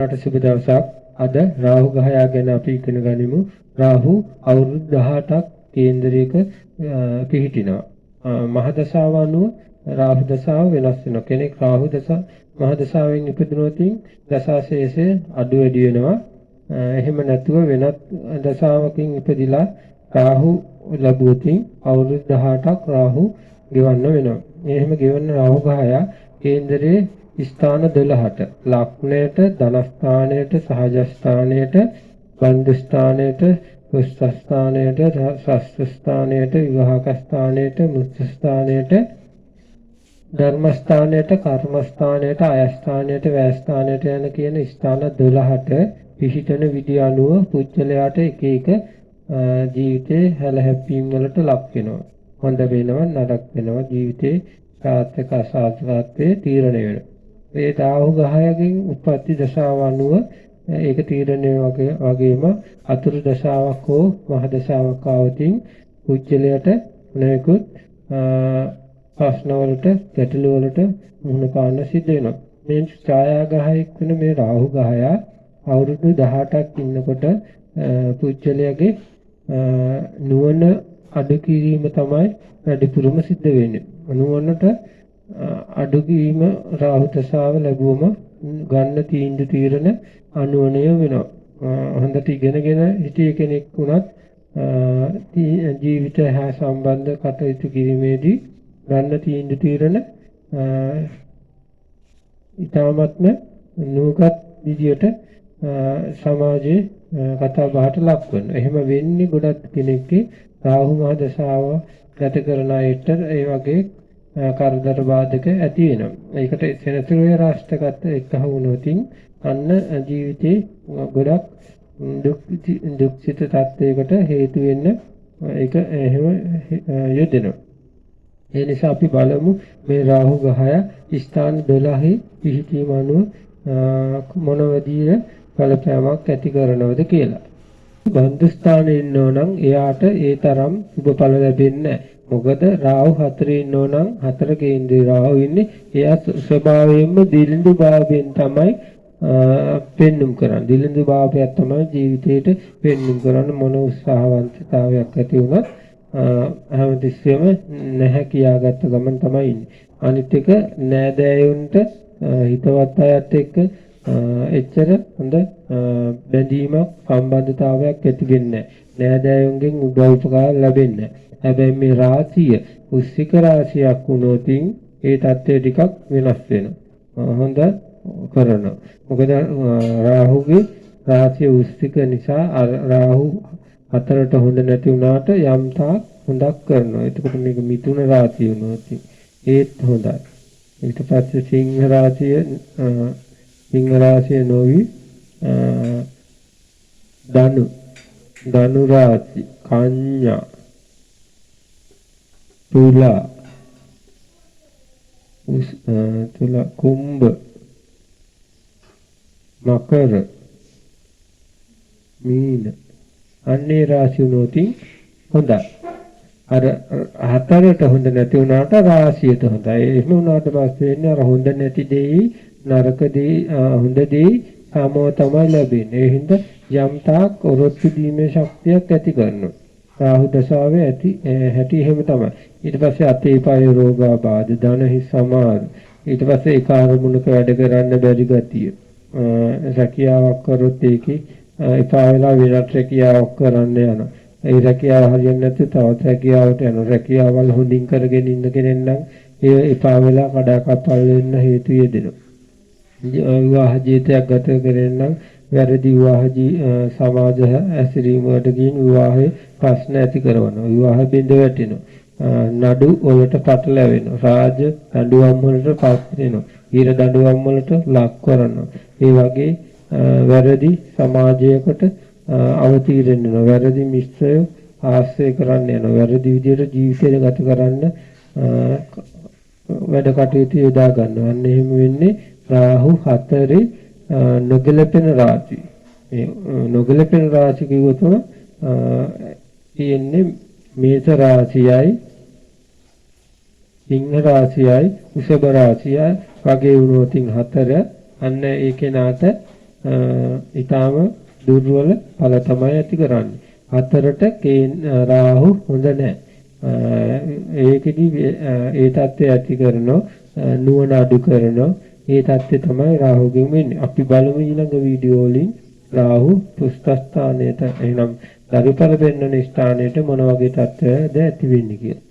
සුබ දවසක්. අද රාහු ග්‍රහයා ගැන අපි ඉගෙන ගනිමු. රාහු අවුරුදු 18ක් කේන්දරයක පිහිටිනවා. මහ දශාව අනුව රාහු දශාව වෙනස් වෙනවා. කෙනෙක් රාහු දශා මහ දශාවෙන් ඉපදුනොත් දශාශේෂය අඩු වැඩි වෙනවා. එහෙම නැතුව වෙනත් දශාවකින් ඉපදිලා රාහු ලැබුවොත් අවුරුදු 18ක් රාහු ගෙවන්න වෙනවා. එහෙම ගෙවන්න රාහු ග්‍රහයා කේන්දරයේ ස්ථාන 12ට ලග්නයට ධනස්ථානයට සහජස්ථානයට බන්ධ ස්ථානයට කුෂ්ඨ ස්ථානයට ශස්ත්‍ර ස්ථානයට විවාහක ස්ථානයට මුත්‍ර ස්ථානයට ධර්ම ස්ථානයට කර්ම ස්ථානයට ආය ස්ථානයට වැය ස්ථානයට යන කියන ස්ථාන 12ට පිහිටන විදි අනුව පුජ්‍යලයාට එක එක ජීවිතේ හැලහැප්පීම් වලට ලක් වෙනවා. හොඳ වෙනවා නරක වෙනවා ජීවිතේ සාර්ථක අසාර්ථකත්වයේ තීරණය වෙනවා. ඒ රාහු ග්‍රහයෙන් උප්පත්ති දශාව අනුව ඒක තීරණය වගේම අතුරු දශාවක් හෝ මහ දශාවක් ආවොතින් පුජ්‍යලයට නැකුත් ප්‍රශ්න වලට ගැටලු වලට මුහුණ පාන්න සිද්ධ වෙනවා. මේ ඡායාග්‍රහයක් වෙන මේ රාහු ග්‍රහයා අවුරුදු 18ක් ඉන්නකොට පුජ්‍යලයේ නුවණ අඩු කිරීම තමයි වැඩිපුරම සිද්ධ වෙන්නේ. නුවණට අඩු කිරීම රාහු දශාව ලැබුවම ගන්න තීන්දුව තීරණ අනුවණය වෙනවා. හොඳට ඉගෙනගෙන හිටිය කෙනෙක් වුණත් ජීවිතය හා සම්බන්ධ කටයුතු කිරීමේදී ගන්න තීන්දුව තීරණ ඊටාත්ම නුවණත් විදියට සමාජයේ කතා බහට ලක් වෙනවා. එහෙම වෙන්නේ ගොඩක් කෙනෙක්ගේ රාහු මහ දශාව ගත කරන අයට ඒ වගේ කරදර බාධක ඇති වෙනවා. ඒකට සෙනසුරුවේ රාෂ්ටකත් එක්ක වුණොත් අන්න ජීවිතේ ගොඩක් දුක්ඛිත තත්ත්වයකට හේතු වෙන්න ඒක එහෙම යෙදෙනවා. ඒ නිසා අපි බලමු මේ රාහු ග්‍රහය ස්ථාන 12 පිහිටීම අනුව මොන විදිහේ බලපෑමක් ඇති කරනවද කියලා. බන්ධ ස්ථානයේ ඉන්නෝ නම් එයාට ඒ තරම් සුබඵල වෙන්නේ නැහැ. මොකද රාහු 4 ඉන්නෝ නම් 4 කේන්ද්‍රේ රාහු ඉන්නේ එයා ස්වභාවයෙන්ම දිලිඳු භාවයෙන් තමයි පෙන්눔 කරන්නේ. දිලිඳු භාවයක් තමයි ජීවිතේට පෙන්눔 කරන්න මොන උත්සාහවන්තතාවයක් ඇති වුණත් හැමතිස්සෙම නැහැ කියාගත්ත ගමන් තමයි ඉන්නේ. අනිත් එක නෑදෑයුන්ට හිතවත් අයත් එක්ක එච්චර හොඳ බැඳීමක් සම්බන්ධතාවයක් ඇති වෙන්නේ නැහැ. නෑදෑයුන්ගෙන් උදව් උපකාර ලැබෙන්නේ නැහැ. හැබැයි මේ රාශිය වෘශ්චික රාශියක් වුණොත් ඒ தත්ත්වය ටිකක් වෙනස් වෙනවා. හොඳ කරනවා. මොකද රාහුගේ රාශිය වෘශ්චික නිසා රාහු හතරට හොඳ නැති වුණාට යම් තාක් හොඳක් කරනවා. එතකොට මේක මිථුන රාශිය වුණොත් ඒත් හොඳයි. ඊට පස්සේ සිංහ රාශිය නොවි ධනු රාශි කන්‍යා තුලා කුම්භ මකර මීන අන්නේ රාශි උනෝතින් හොඳයි. අර හතරට හොඳ නැති වුණාට රාශියට හොඳයි. එහෙම වුණාට පස්සේ වෙන්නේ අර හොඳ නැති දෙයි නරක දෙයි හොඳ දෙයි සමව තමයි ලැබෙන්නේ. ඒ හින්දා යම් තාක් ඔරොත්තු දීමේ ශක්තියක් ඇති කරනවා. රාහු දශාවේ ඇති හැටි එහෙම තමයි. ඊට පස්සේ අතේ පායේ රෝගාබාධ ධන හිස් සමාන. ඊට පස්සේ ඒ කාර්මුණක වැඩ කරන්න බැරි ගතිය. රැකියාවක් කරොත් ඒකේ එපා වෙලා වෙනත් රැකියාවක් කරන්න යනවා. ඒ රැකියාව හරියන්නේ නැත්නම් තවත් රැකියාවට යනවා. රැකියාවල් හොඳින් කරගෙන ඉන්න කෙනෙක් නම් ඒ එපා වෙලා කඩාකප්පල් වෙන්න හේතු යෙදෙනවා. විවාහ ජීවිතයක් ගත කරගෙන නම් වැරදි විවාහ සමාජ ඇසිරීම වලට ගින් විවාහයේ ප්‍රශ්න ඇති කරනවා. විවාහ බිඳ වැටෙනවා. නඩු වලට පටලැවෙනවා. රාජ දඬුවම් වලට පත් වෙනවා. ඊර දඬුවම් වලට ලක් කරනවා. ඒ වගේ වැරදි සමාජයකට අවතීර්ණ වෙනවා. වැරදි මිශ්‍රය ආශ්‍රය කරන්න යනවා. වැරදි විදිහට ජීවිතය ගත කරන්න වැඩ කටයුතු යොදා ගන්නවා. අන්න එහෙම වෙන්නේ රාහු 4 නොගැලපෙන රාශි. මේ නොගැලපෙන රාශි කිව්වොත් තියෙන්නේ මේෂ රාශියයි සිංහ රාශියයි වෘෂභ රාශියයි වගේ වුණොත් 4 අන්න ඒ කෙනාට ඊටාම දුර්වල ඵල තමයි ඇති කරන්නේ. හතරට රාහු හොඳ නැහැ. ඒකෙදි ඒ தත්ත්වය ඇති කරනවා නුවණ අඩු කරනවා. ඒ தත්ත්වය තමයි රාහුගෙන් වෙන්නේ. අපි බලමු ඊළඟ වීඩියෝ වලින් රාහු පුස්තස්ථානයට එහෙනම් දරුඵල පෙන්වන ස්ථානයට මොන වගේ தත්ත්වයක්ද ඇති වෙන්නේ කියලා.